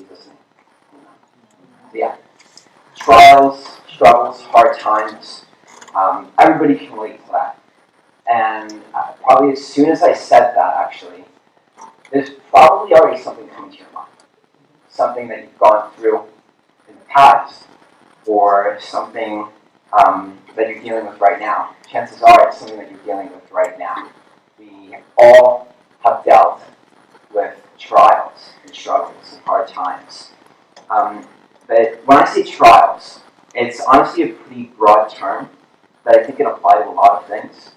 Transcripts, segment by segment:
Jesus' name. So yeah, trials, struggles, hard times. Everybody can relate to that. And probably as soon as I said that, actually, there's probably already something coming to your mind. Something that you've gone through in the past, or something that you're dealing with right now. Chances are it's something that you're dealing with right now. We all have dealt with trials and struggles and hard times. But when I say trials, it's honestly a pretty broad term that I think can apply to a lot of things.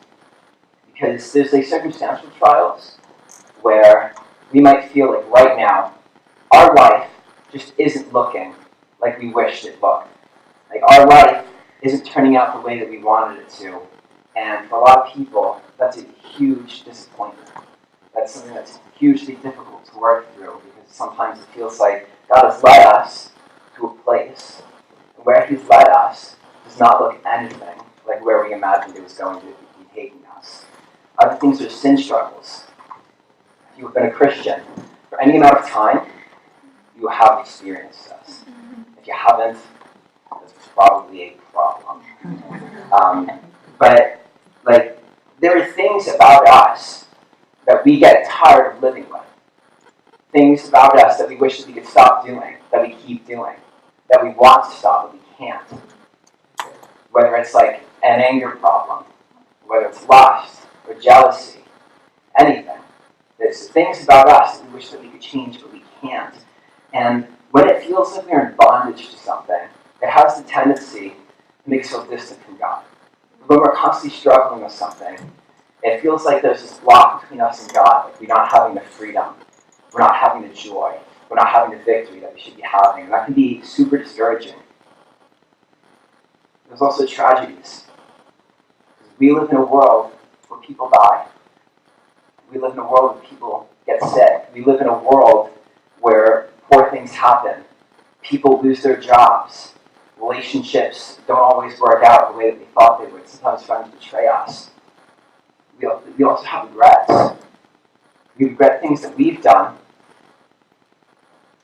Because there's like circumstantial trials where we might feel like right now, our life just isn't looking like we wished it looked. Like our life isn't turning out the way that we wanted it to. And for a lot of people, that's a huge disappointment. That's something that's hugely difficult to work through because sometimes it feels like God has led us to a place. And where He's led us does not look anything like where we imagined it was going to be taking us. Other things are sin struggles. If you've been a Christian for any amount of time, you have experienced this. If you haven't, that's probably a problem. But like, there are things about us that we get tired of living with. Things about us that we wish that we could stop doing, that we keep doing, that we want to stop, but we can't. Whether it's like an anger problem, whether it's lust or jealousy, anything. There's things about us that we wish that we could change, but we can't. And when it feels like we're in bondage to something, it has the tendency to make us feel distant from God. When we're constantly struggling with something, it feels like there's this block between us and God. Like we're not having the freedom. We're not having the joy. We're not having the victory that we should be having. And that can be super discouraging. There's also tragedies. We live in a world where people die. We live in a world where people get sick. We live in a world where poor things happen. People lose their jobs. Relationships don't always work out the way that we thought they would. Sometimes friends betray us. We also have regrets. We regret things that we've done,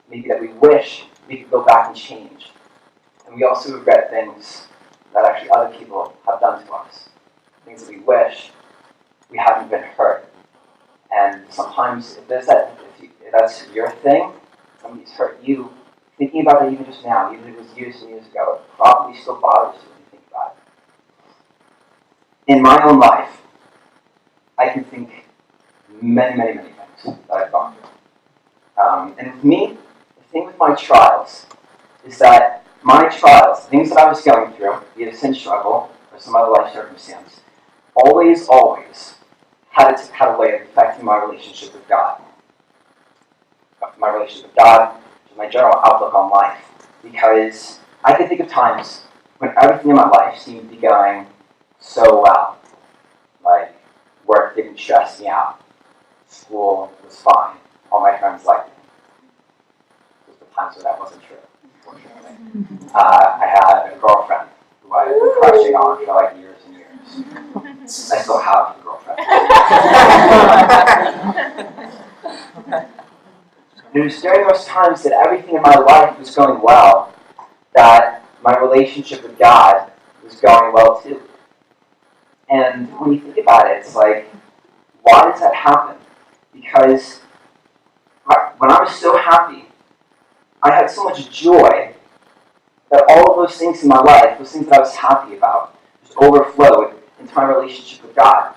maybe that we wish we could go back and change. And we also regret things that actually other people have done to us. Things that we wish we hadn't been hurt. And sometimes if that's your thing, somebody's hurt you, thinking about it even just now, even if it was years and years ago, it probably still bothers you when you think about it. In my own life, I can think many, many, many things that I've gone through. And with me, the thing with my trials is that my trials, the things that I was going through, be it a sin struggle or some other life circumstance, always had a way of affecting my relationship with God. My relationship with God, my general outlook on life. Because I can think of times when everything in my life seemed to be going so well. Like, work didn't stress me out. School was fine. All my friends liked me. There's the times where that wasn't true, unfortunately. I had a girlfriend who I had been crushing on for like years and years. I still have a girlfriend. It was during those times that everything in my life was going well, that my relationship with God was going well too. And when you think about it, it's like, why does that happen? Because when I was so happy, I had so much joy that all of those things in my life, those things that I was happy about, just overflowed into my relationship with God.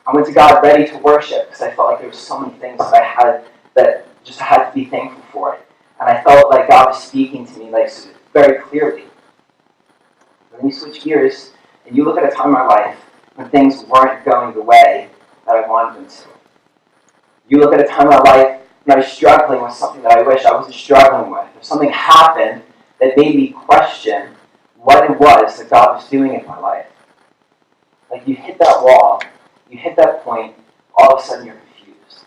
I went to God ready to worship because I felt like there were so many things that I had that just I had to be thankful for it. And I felt like God was speaking to me like very clearly. And then you switch gears and you look at a time in my life when things weren't going the way that I wanted them to. You look at a time in my life when I was struggling with something that I wish I wasn't struggling with. If something happened that made me question what it was that God was doing in my life. Like you hit that wall, you hit that point, all of a sudden you're confused.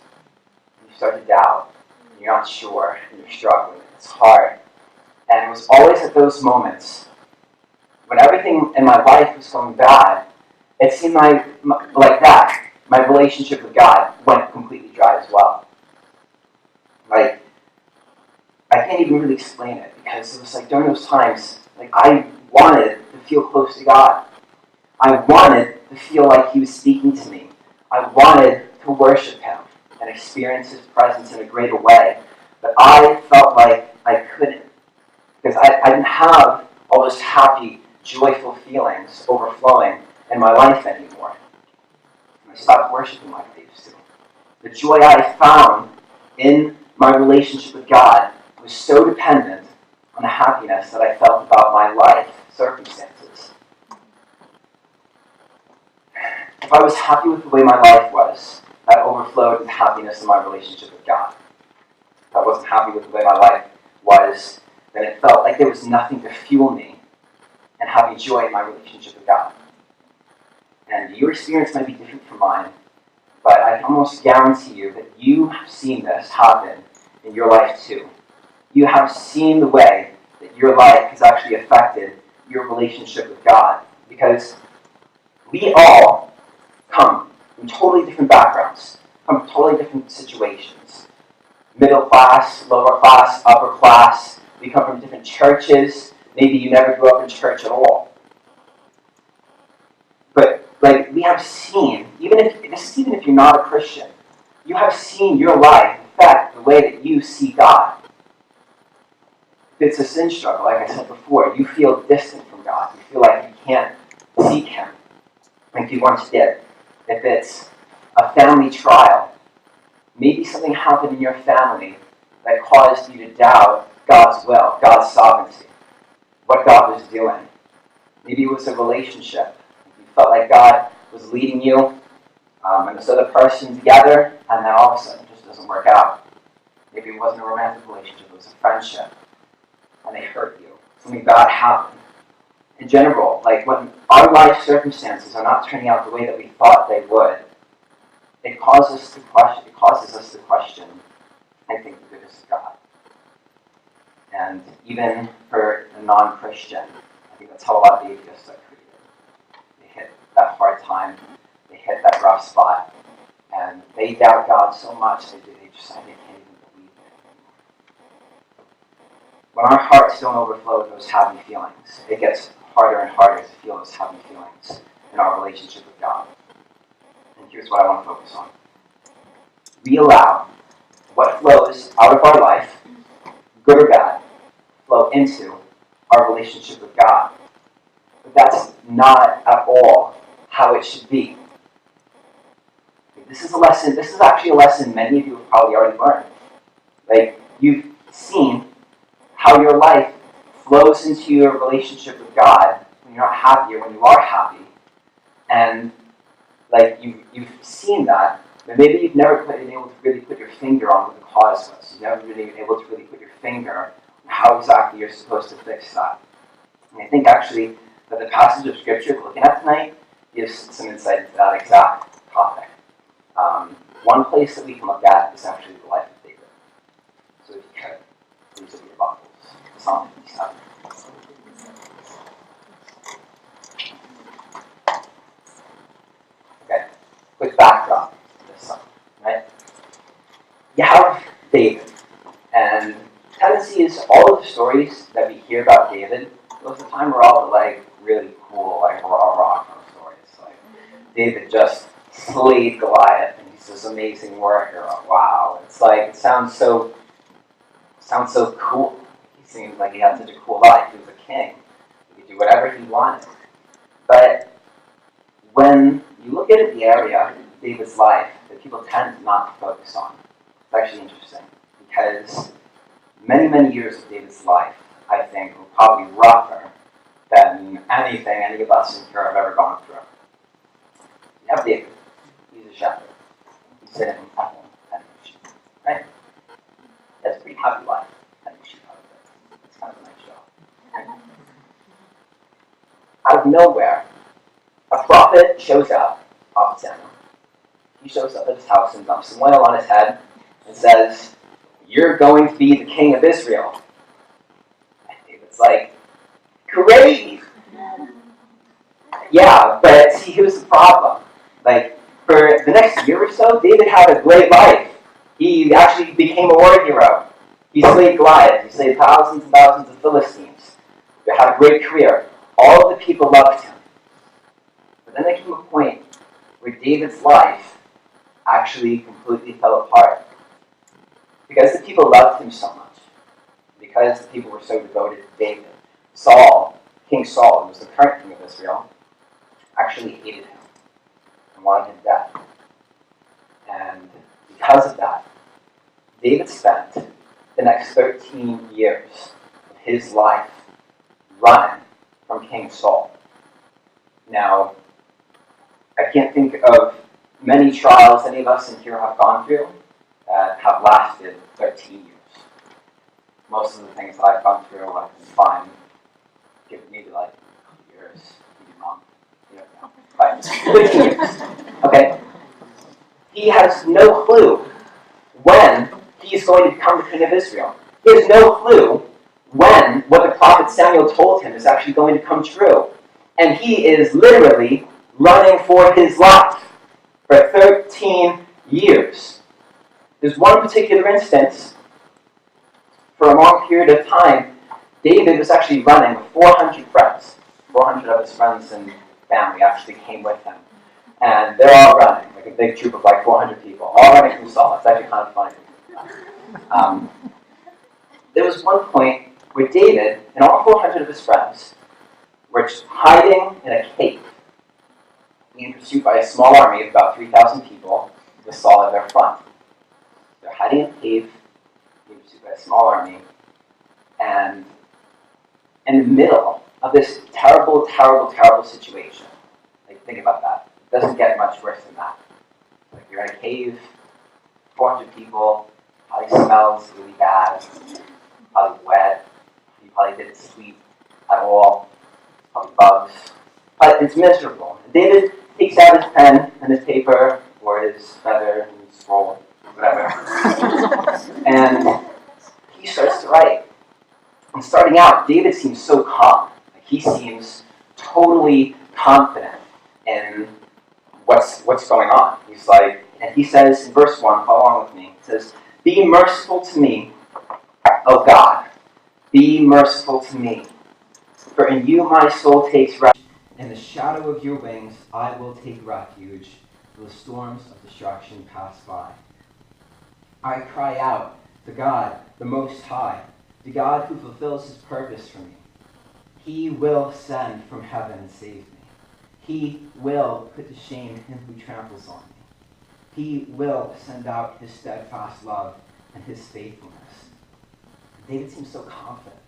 You start to doubt. You're not sure, and you're struggling. It's hard. And it was always at those moments when everything in my life was going bad, it seemed like that. My relationship with God went completely dry as well. Like, I can't even really explain it, because it was like during those times, like I wanted to feel close to God. I wanted to feel like he was speaking to me. I wanted to worship him and experience his presence in a greater way. But I felt like I couldn't, because I didn't have all those happy, joyful feelings overflowing in my life anymore. And I stopped worshiping like I used to. The joy I found in my relationship with God was so dependent on the happiness that I felt about my life circumstances. If I was happy with the way my life was, that overflowed with happiness in my relationship with God. If I wasn't happy with the way my life was, then it felt like there was nothing to fuel me and have me joy in my relationship with God. And your experience might be different from mine, but I can almost guarantee you that you have seen this happen in your life too. You have seen the way that your life has actually affected your relationship with God. Because we all come from totally different backgrounds, from totally different situations. Middle class, lower class, upper class. We come from different churches. Maybe you never grew up in church at all. But like we have seen, even if you're not a Christian, you have seen your life affect the way that you see God. If it's a sin struggle, like I said before, you feel distant from God. You feel like you can't seek him like you once did. If it's a family trial, maybe something happened in your family that caused you to doubt God's will, God's sovereignty, what God was doing. Maybe it was a relationship. You felt like God was leading you and this other person together, and then all of a sudden it just doesn't work out. Maybe it wasn't a romantic relationship, it was a friendship, and they hurt you. Something bad happened. In general, like when our life circumstances are not turning out the way that we thought they would, it causes us to question, I think, the goodness of God. And even for a non-Christian, I think that's how a lot of atheists are treated. They hit that hard time, they hit that rough spot, and they doubt God so much they just can't even believe it. When our hearts don't overflow with those happy feelings, it gets harder and harder to feel those happy feelings in our relationship with God. And here's what I want to focus on. We allow what flows out of our life, good or bad, flow into our relationship with God. But that's not at all how it should be. This is actually a lesson many of you have probably already learned. Like, you've seen how your life flows into your relationship with God when you're not happy or when you are happy. And like you've seen that, but maybe you've never been able to really put your finger on what the cause was. You've never really been able to really put your finger on how exactly you're supposed to fix that. And I think actually that the passage of Scripture we're looking at tonight gives some insight into that exact topic. One place that we can look at is actually the life of David. So if you could, please open your Bibles. Psalm 57. Okay, quick backdrop to this song, right? You have David, and the tendency is all of the stories that we hear about David, most of the time are all like really cool, like raw kind of stories. Like David just slayed Goliath, and he's this amazing warrior. Wow, it's like it sounds so cool. He seemed like he had such a cool life. He was a king. He could do whatever he wanted. But when you look at the area of David's life that people tend not to focus on, it's actually interesting because many years of David's life, I think, were probably rougher than anything any of us in here have ever gone through. You have David. He's a shepherd. He's sitting in heaven and sheep, right? That's a pretty happy life. And sheep out of it. It's kind of a nice job. Right? Out of nowhere, a prophet shows up, Prophet Samuel. He shows up at his house and dumps some oil on his head and says, "You're going to be the king of Israel." And David's like, "Great!" Yeah, but see, here's the problem. Like, for the next year or so, David had a great life. He actually became a war hero. He slayed Goliath. He slayed thousands and thousands of Philistines. He had a great career. All of the people loved him. But then there came a point where David's life actually completely fell apart. Because the people loved him so much, because the people were so devoted to David, King Saul, who was the current king of Israel, actually hated him and wanted him dead. And because of that, David spent the next 13 years of his life running from King Saul. Now, I can't think of many trials any of us in here have gone through that have lasted 13 years. Most of the things that I've gone through, I can find, give maybe like a couple years, maybe a month, but 13 years. Okay? He has no clue when he's going to become the king of Israel. He has no clue when what the prophet Samuel told him is actually going to come true. And he is literally running for his life for 13 years. There's one particular instance, for a long period of time, David was actually running with 400 friends. 400 of his friends and family actually came with him. And they're all running, like a big troop of like 400 people, all running from Saul. It's actually kind of funny. There was one point where David and all 400 of his friends were hiding in a cave, being pursued by a small army of about 3,000 people with Saul at their front. They're hiding in a cave, being pursued by a small army, and in the middle of this terrible, terrible, terrible situation. Like, think about that. It doesn't get much worse than that. Like, you're in a cave, 400 people, probably smells really bad, probably wet, you probably didn't sleep at all, probably bugs. But it's miserable. And David takes out his pen and his paper, or his feather and his scroll, whatever, and he starts to write. And starting out, David seems so calm. Like, he seems totally confident in what's going on. He's like, and he says in verse 1, follow along with me, it says, "Be merciful to me, O God, be merciful to me. For in you my soul takes refuge. In the shadow of your wings I will take refuge, till the storms of destruction pass by. I cry out to God, the Most High, to God who fulfills his purpose for me. He will send from heaven and save me. He will put to shame him who tramples on me. He will send out his steadfast love and his faithfulness." David seems so confident.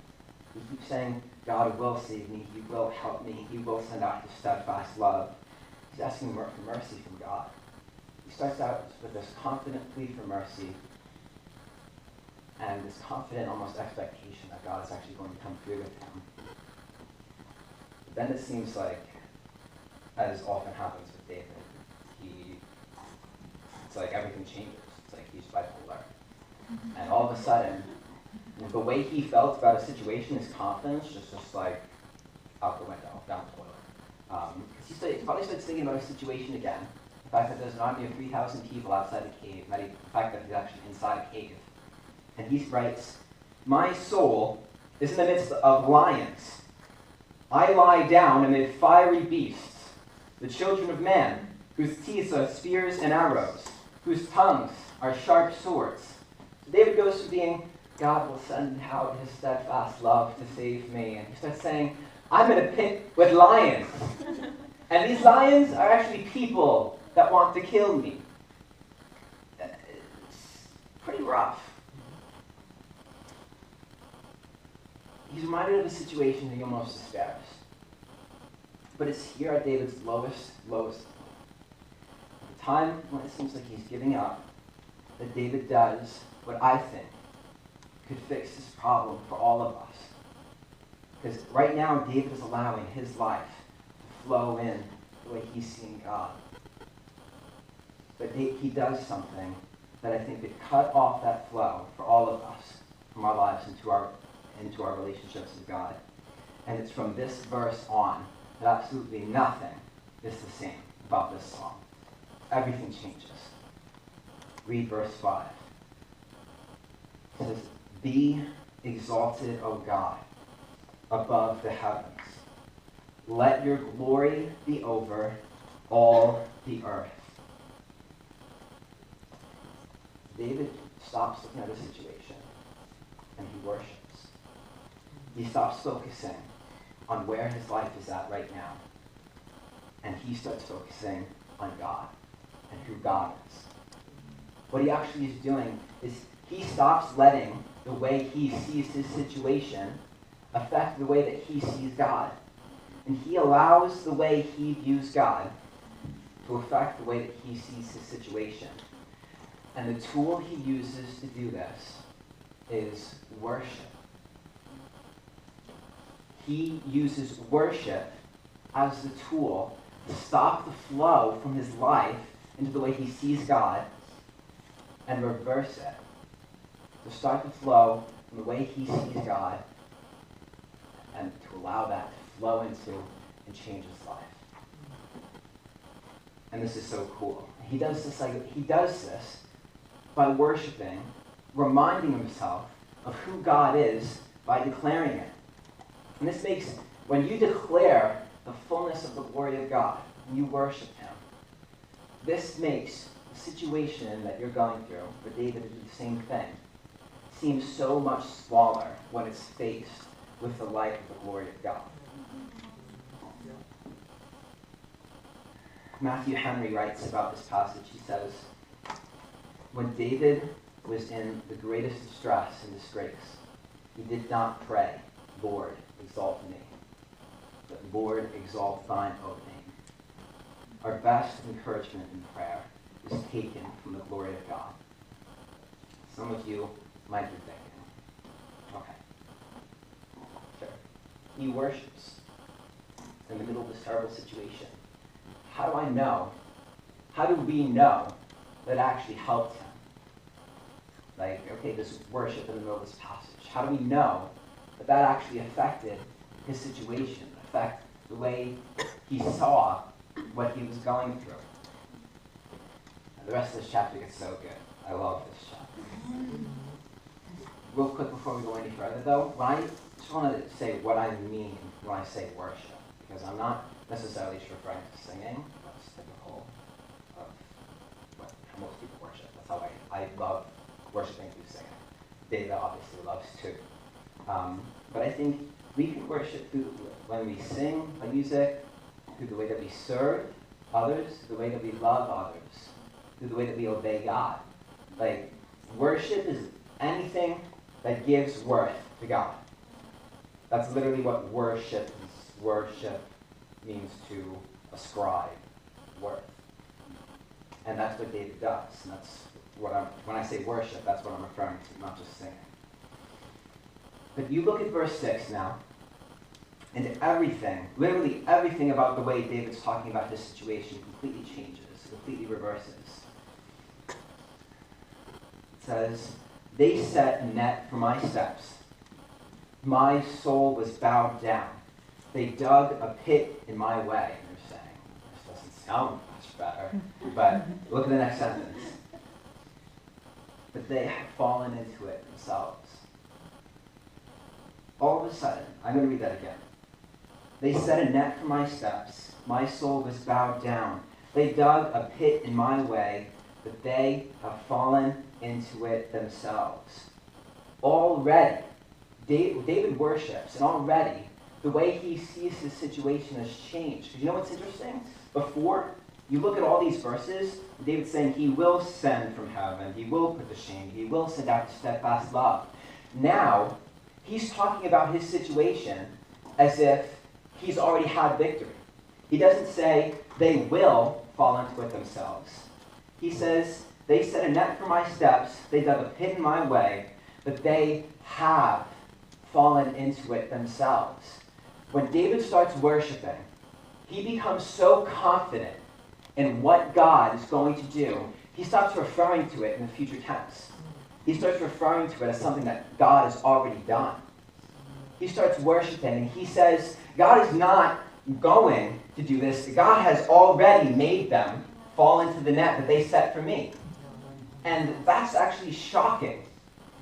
He keeps saying, God will save me, he will help me, he will send out his steadfast love. He's asking for mercy from God. He starts out with this confident plea for mercy and this confident almost expectation that God is actually going to come through with him. But then it seems like, as often happens with David, it's like everything changes. It's like he's bipolar. And all of a sudden, the way he felt about a situation, his confidence, just like out the window, down the toilet. Because he probably starts thinking about a situation again. The fact that there's an army of 3,000 people outside a cave, the fact that he's actually inside a cave. And he writes, "My soul is in the midst of lions. I lie down amid fiery beasts, the children of man, whose teeth are spears and arrows, whose tongues are sharp swords." So David goes from being, God will send out his steadfast love to save me, and he starts saying, I'm in a pit with lions. And these lions are actually people that want to kill me. It's pretty rough. He's reminded of a situation that he almost despairs. But it's here at David's lowest point. At the time when it seems like he's giving up, that David does what I think could fix this problem for all of us. Because right now, David is allowing his life to flow in the way he's seeing God. But he does something that I think could cut off that flow for all of us from our lives into our relationships with God. And it's from this verse on that absolutely nothing is the same about this song. Everything changes. Read verse 5. It says, Be exalted, O God, above the heavens. Let your glory be over all the earth. David stops looking at the situation and he worships. He stops focusing on where his life is at right now. And he starts focusing on God and who God is. What he actually is doing is he stops letting the way he sees his situation affect the way that he sees God. And he allows the way he views God to affect the way that he sees his situation. And the tool he uses to do this is worship. He uses worship as the tool to stop the flow from his life into the way he sees God and reverse it. To start the flow from the way he sees God and to allow that to flow into and change his life. And this is so cool. He does this by worshiping, reminding himself of who God is by declaring it. And this makes, when you declare the fullness of the glory of God, when you worship him, this makes the situation that you're going through, for David to do the same thing, seem so much smaller when it's faced with the light of the glory of God. Matthew Henry writes about this passage. He says, when David was in the greatest distress and disgrace, he did not pray, Lord, exalt me, but Lord, exalt thine own name. Our best encouragement in prayer is taken from the glory of God. Some of you might be thinking, okay, sure. He worships in the middle of this terrible situation. How do I know? How do we know that actually helped him? Like, okay, this worship in the middle of this passage. How do we know that that actually affected his situation, affect the way he saw what he was going through? And the rest of this chapter gets so good. I love this chapter. Real quick before we go any further, though, I just want to say what I mean when I say worship, because I'm not necessarily just referring to singing. That's typical of how most people worship. That's how I love worshiping through singing. David obviously loves too. But I think we can worship through when we sing our music, through the way that we serve others, through the way that we love others, through the way that we obey God. Like, worship is anything that gives worth to God. That's literally what worship is. Worship means to ascribe worth. And that's what David does. And that's what when I say worship, that's what I'm referring to, not just singing. But you look at verse 6 now, and everything, literally everything about the way David's talking about his situation completely changes, completely reverses. It says, they set a net for my steps. My soul was bowed down. They dug a pit in my way. And they're saying, this doesn't sound much better. But look at the next sentence. But they have fallen into it themselves. All of a sudden, I'm going to read that again. They set a net for my steps. My soul was bowed down. They dug a pit in my way, but they have fallen into it themselves. Already, David worships, and already the way he sees his situation has changed. Because you know what's interesting? Before, you look at all these verses, David's saying he will send from heaven, he will put to shame, he will send out steadfast love. Now, he's talking about his situation as if he's already had victory. He doesn't say they will fall into it themselves. He says, they set a net for my steps, they dug a pit in my way, but they have fallen into it themselves. When David starts worshiping, he becomes so confident in what God is going to do, he stops referring to it in the future tense. He starts referring to it as something that God has already done. He starts worshiping, and he says, God is not going to do this. God has already made them fall into the net that they set for me. And that's actually shocking,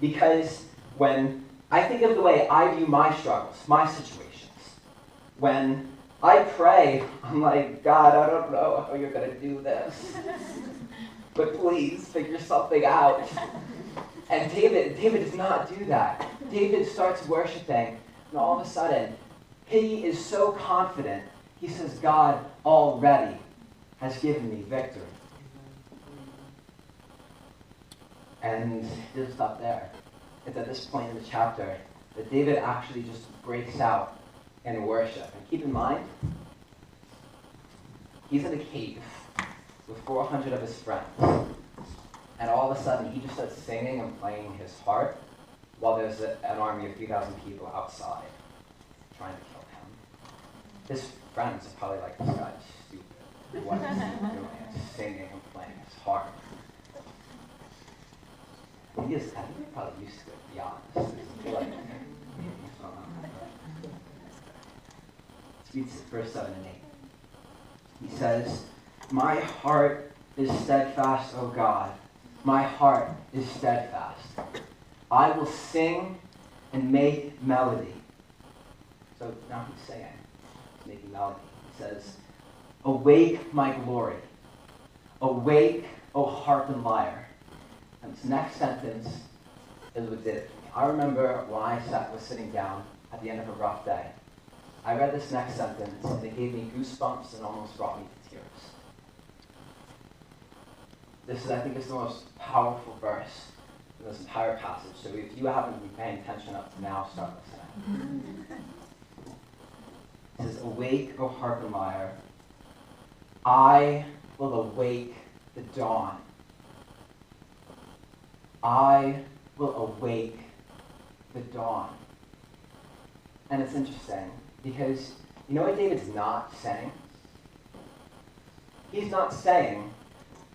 because when I think of the way I view my struggles, my situations, when I pray, I'm like, God, I don't know how you're going to do this, but please figure something out. And David does not do that. David starts worshiping, and all of a sudden, he is so confident, he says, God already has given me victory. And it doesn't stop there. It's at this point in the chapter that David actually just breaks out in worship. And keep in mind, he's in a cave with 400 of his friends. And all of a sudden, he just starts singing and playing his harp while there's an army of 3,000 people outside trying to kill him. His friends are probably like, this guy's stupid. What is he doing? Singing and playing his harp. I think they're probably used to it, to be honest. Like, let's read verse 7 and 8. He says, my heart is steadfast, O God. My heart is steadfast. I will sing and make melody. So now he's singing, he's making melody. He says, awake, my glory. Awake, O harp and lyre. And this next sentence is what did it for me. I remember when I was sitting down at the end of a rough day. I read this next sentence, and it gave me goosebumps and almost brought me to tears. This is, I think, is the most powerful verse in this entire passage. So if you haven't been paying attention up to now, start listening. It says, awake, O harp and lyre. I will awake the dawn. I will awake the dawn. And it's interesting because you know what David's not saying? He's not saying,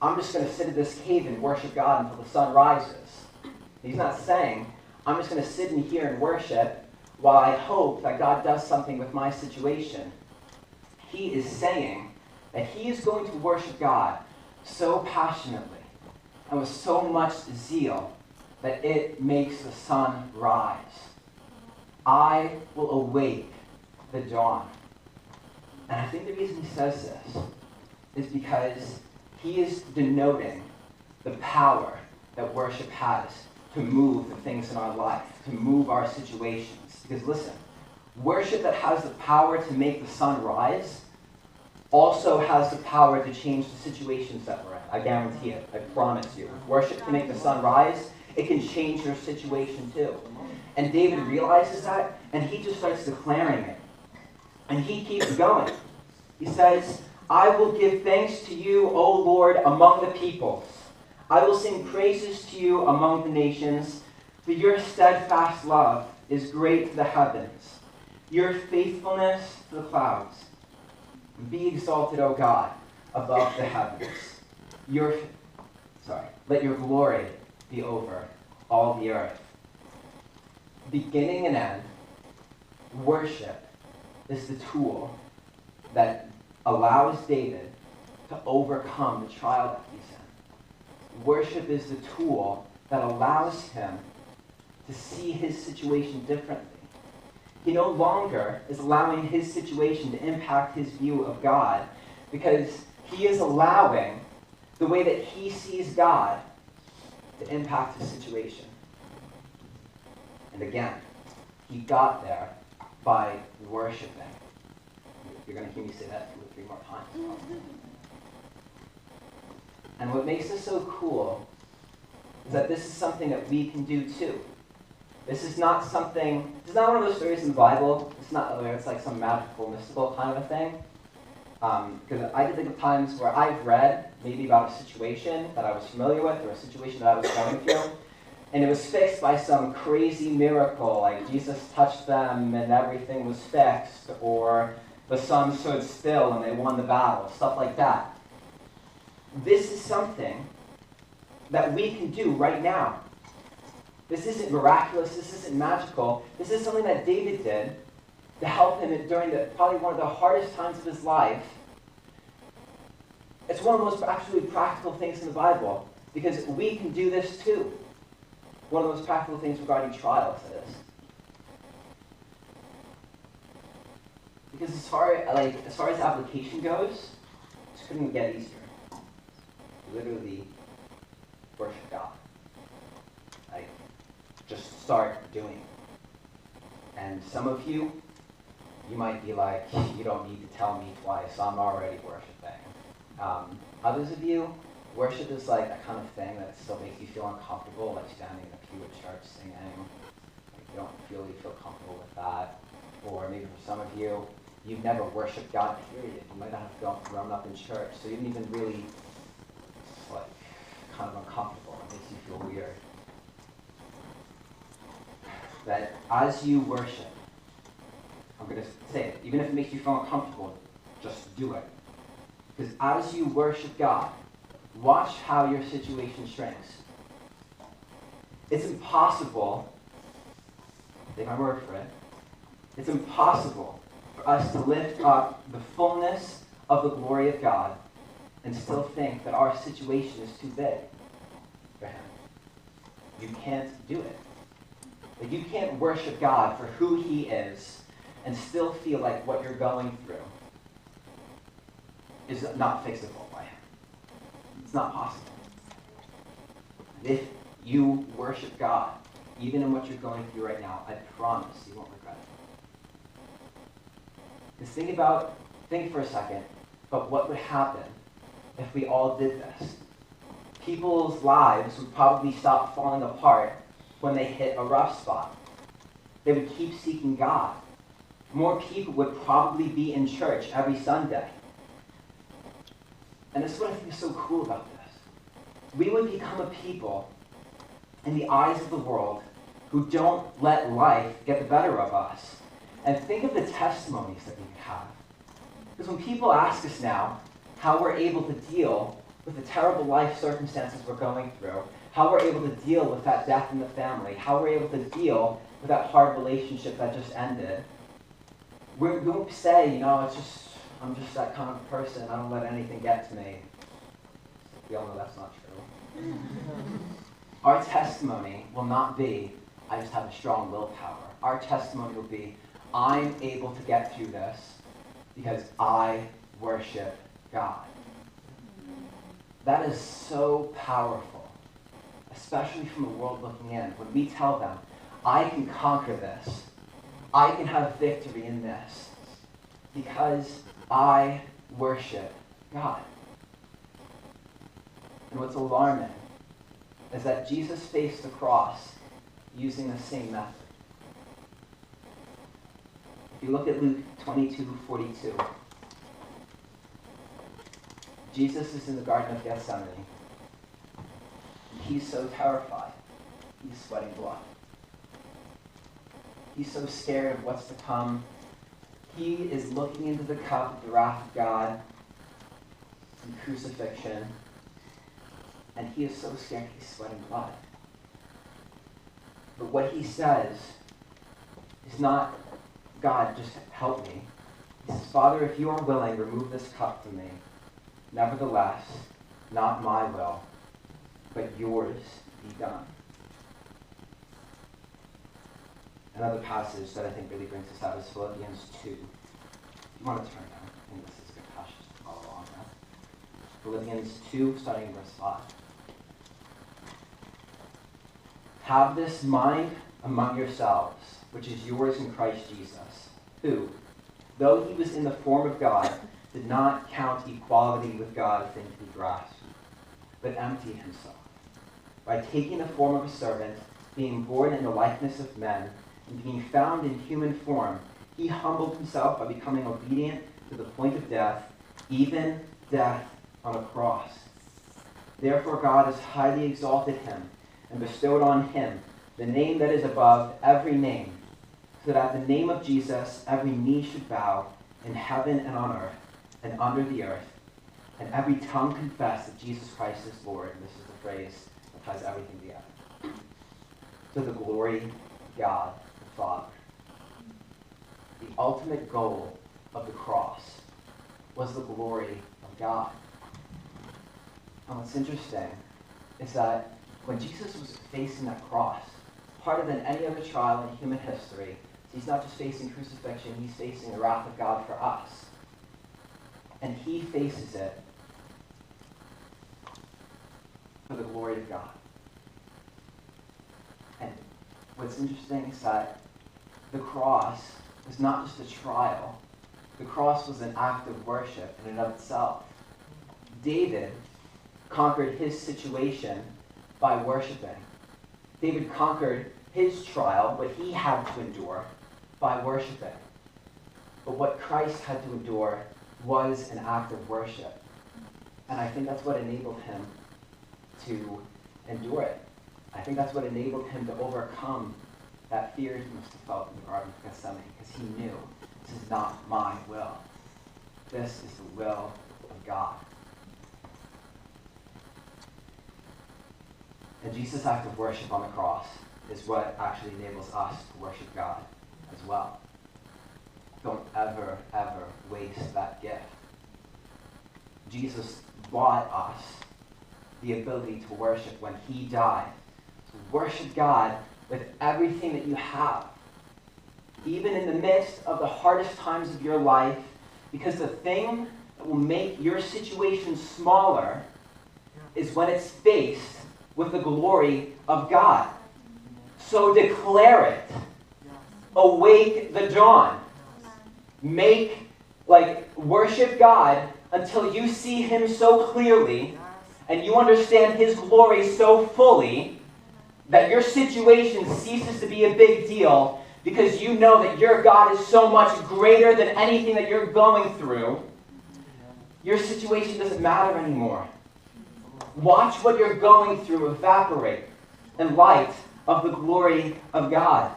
I'm just going to sit in this cave and worship God until the sun rises. He's not saying, I'm just going to sit in here and worship while I hope that God does something with my situation. He is saying that he is going to worship God so passionately and with so much zeal that it makes the sun rise. I will awake the dawn. And I think the reason he says this is because he is denoting the power that worship has to move the things in our life, to move our situations. Because listen, worship that has the power to make the sun rise also has the power to change the situations that we're in. I guarantee it. I promise you. If worship can make the sun rise, it can change your situation too. And David realizes that, and he just starts declaring it. And he keeps going. He says, I will give thanks to you, O Lord, among the peoples. I will sing praises to you among the nations, for your steadfast love is great to the heavens, your faithfulness to the clouds. Be exalted, O God, above the heavens. Let your glory be over all the earth. Beginning and end, worship is the tool that allows David to overcome the trial that he's in. Worship is the tool that allows him to see his situation differently. He no longer is allowing his situation to impact his view of God because he is allowing the way that he sees God to impact his situation. And again, he got there by worshiping. You're going to hear me say that 2 or 3 more times. And what makes this so cool is that this is something that we can do too. This is not something, it's not one of those stories in the Bible. It's not where it's like some magical, mystical kind of a thing. Because I can think of times where I've read maybe about a situation that I was familiar with or a situation that I was going through, and it was fixed by some crazy miracle, like Jesus touched them and everything was fixed, or the sun stood still and they won the battle, stuff like that. This is something that we can do right now. This isn't miraculous, this isn't magical. This is something that David did to help him during probably one of the hardest times of his life. It's one of the most actually practical things in the Bible, because we can do this too. one of the most practical things regarding trials is. Because as far as application goes, it couldn't get easier. Literally worship God. Like, just start doing it. And some of you might be like, you don't need to tell me twice, I'm already worshiping. Others of you, worship is like that kind of thing that still makes you feel uncomfortable, like standing in a pew at church singing. Like, you don't really feel comfortable with that. Or maybe for some of you, you've never worshipped God, period. You might not have grown up in church, so you didn't even really, like, kind of uncomfortable. It makes you feel weird. That as you worship, I'm going to say it, even if it makes you feel uncomfortable, just do it. Because as you worship God, watch how your situation shrinks. It's impossible, take my word for it, it's impossible for us to lift up the fullness of the glory of God and still think that our situation is too big for Him. You can't do it. Like, you can't worship God for who He is and still feel like what you're going through is not fixable by Him. It's not possible. And if you worship God, even in what you're going through right now, I promise you won't regret it. Just think for a second about what would happen if we all did this. People's lives would probably stop falling apart when they hit a rough spot. They would keep seeking God. More people would probably be in church every Sunday. And this is what I think is so cool about this. We would become a people in the eyes of the world who don't let life get the better of us. And think of the testimonies that we could have. Because when people ask us now how we're able to deal with the terrible life circumstances we're going through, how we're able to deal with that death in the family, how we're able to deal with that hard relationship that just ended, we won't say, I'm just that kind of person, I don't let anything get to me. We all know that's not true. Our testimony will not be, I just have a strong willpower. Our testimony will be, I'm able to get through this because I worship God. That is so powerful, especially from the world looking in. When we tell them, I can conquer this, I can have victory in this, because I worship God. And what's alarming is that Jesus faced the cross using the same method. If you look at Luke 22:42, Jesus is in the Garden of Gethsemane. He's so terrified. He's sweating blood. He's so scared of what's to come. He is looking into the cup of the wrath of God and crucifixion. And he is so scared he's sweating blood. But what he says is not, God, just help me. He says, Father, if you are willing, remove this cup from me. Nevertheless, not my will, but yours be done. Another passage that I think really brings us out is Philippians 2. If you want to turn down, I think this is a good passage to follow along now. Philippians 2, starting in verse 5. Have this mind among yourselves, which is yours in Christ Jesus, who, though he was in the form of God, did not count equality with God a thing to be grasped, but emptied himself, by taking the form of a servant, being born in the likeness of men, and being found in human form, he humbled himself by becoming obedient to the point of death, even death on a cross. Therefore God has highly exalted him, and bestowed on him the name that is above every name, so that at the name of Jesus every knee should bow, in heaven and on earth, and under the earth, and every tongue confess that Jesus Christ is Lord. And this is the phrase that ties everything together. To the glory of God the Father. The ultimate goal of the cross was the glory of God. And what's interesting is that when Jesus was facing that cross, harder than any other trial in human history, he's not just facing crucifixion, he's facing the wrath of God for us. And he faces it for the glory of God. And what's interesting is that the cross was not just a trial. The cross was an act of worship in and of itself. David conquered his situation by worshiping. David conquered his trial, what he had to endure, by worshiping. But what Christ had to endure was an act of worship. And I think that's what enabled him to endure it. I think that's what enabled him to overcome that fear he must have felt in the Garden of Gethsemane, because he knew, this is not my will. This is the will of God. And Jesus' act of worship on the cross is what actually enables us to worship God as well. Don't ever, ever waste that gift. Jesus bought us the ability to worship when he died. To worship God with everything that you have. Even in the midst of the hardest times of your life, because the thing that will make your situation smaller is when it's faced with the glory of God. So declare it. Awake the dawn. Worship God until you see him so clearly and you understand his glory so fully that your situation ceases to be a big deal, because you know that your God is so much greater than anything that you're going through. Your situation doesn't matter anymore. Watch what you're going through evaporate in light of the glory of God.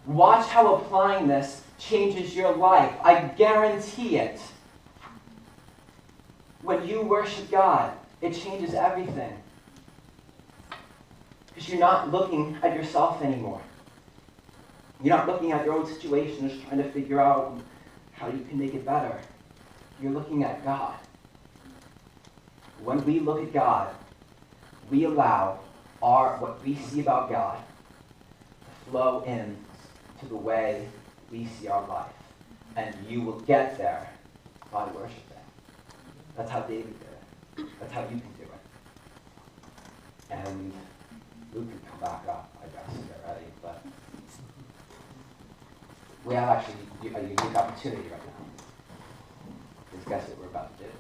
Watch how applying this changes your life. I guarantee it. When you worship God, it changes everything. Because you're not looking at yourself anymore. You're not looking at your own situation, just trying to figure out how you can make it better. You're looking at God. When we look at God, we allow what we see about God to flow in to the way we see our life. And you will get there by worshiping. That's how David did it. That's how you can do it. And Luke can come back up, I guess, and get ready. But we have actually a unique opportunity right now. Because guess what we're about to do?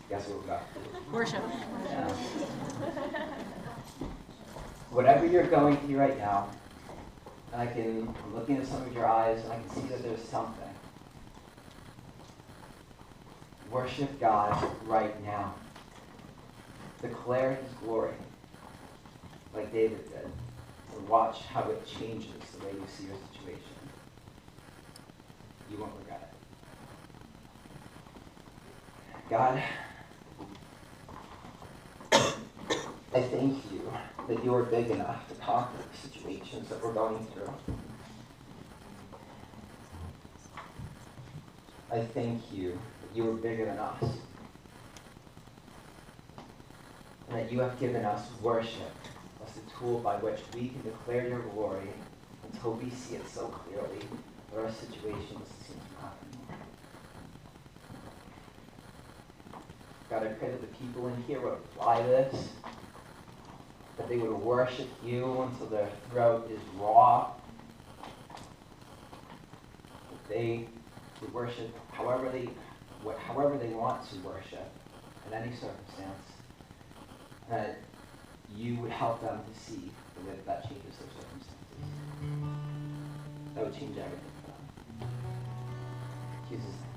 Guess what we're about to do? Worship. Yeah. Whatever you're going through right now, and I'm looking at some of your eyes, and I can see that there's something. Worship God right now. Declare his glory, like David did, and watch how it changes the way you see your situation. You won't regret it. God, I thank you that you are big enough to conquer the situations that we're going through. I thank you that you are bigger than us. And that you have given us worship as the tool by which we can declare your glory until we see it so clearly that our situation doesn't seem to matter anymore. God, I pray that the people in here would apply this, that they would worship you until their throat is raw, that they would worship however they want to worship in any circumstance, that you would help them to see the way that changes their circumstances. That would change everything for them. Jesus' name.